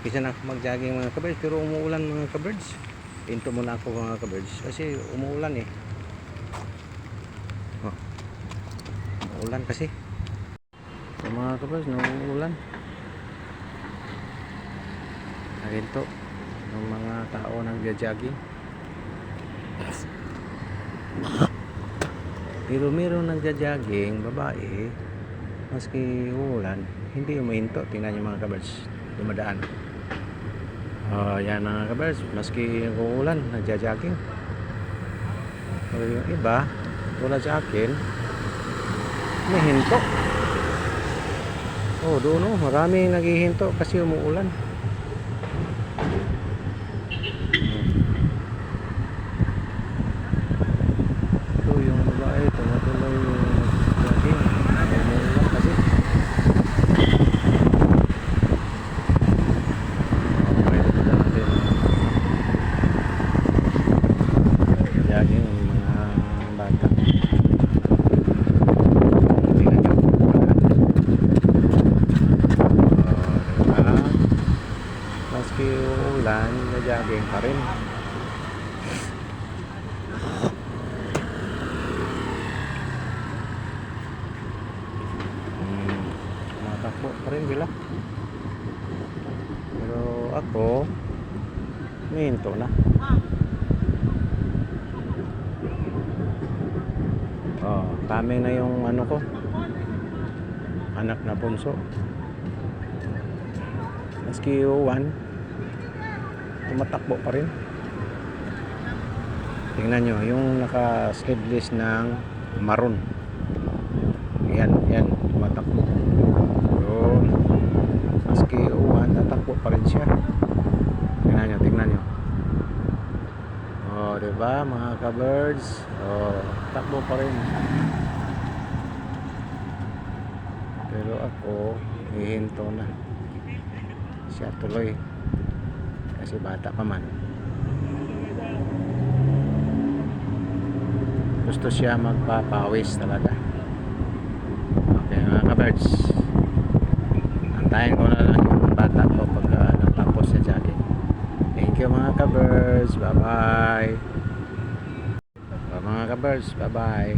Isa na ako mag-jogging mga kabirds, pero umuulan mga kabirds. Hinto muna ako mga kabirds kasi umuulan eh. Oh, umuulan kasi. So, mga kabirds, umuulan. Hinto ng mga tao nag-jogging. Pero meron nag-jogging, babae, maski umuulan, hindi umihinto. Tingnan niyo mga kabirds, dumadaan. Yan mga kabirds, maski umuulan, nagja-jogging. Pero yung iba, tulad sa akin, may hinto. Doon maraming naghihinto kasi umuulan. Ito yung babae, tumatuloy jogging. Umuulan kasi. Jogging ang mga bata. Tingnan nyo. Diba? Maski uulan, na-jogging pa rin. Matakbo pa rin sila. Pero ako, may hinto na. Kami na yung ano ko, anak na bunso. Maski uwan, tumatakbo pa rin. Tingnan nyo yung naka-sleeveless ng maroon. Yan, tumatakbo. Yun. Maski uwan, tatakbo pa rin siya. Tingnan nyo. Diba mga ka-birds? Takbo pa rin. Pero ako, hihinto na. Siya tuloy. Kasi bata pa man. Gusto siya magpapawis talaga. Okay mga ka-birds. Antayin ko na lang yung bata ko pag natapos sa jogging. Thank you mga ka-birds. Bye-bye. Mga ka-birds, bye-bye.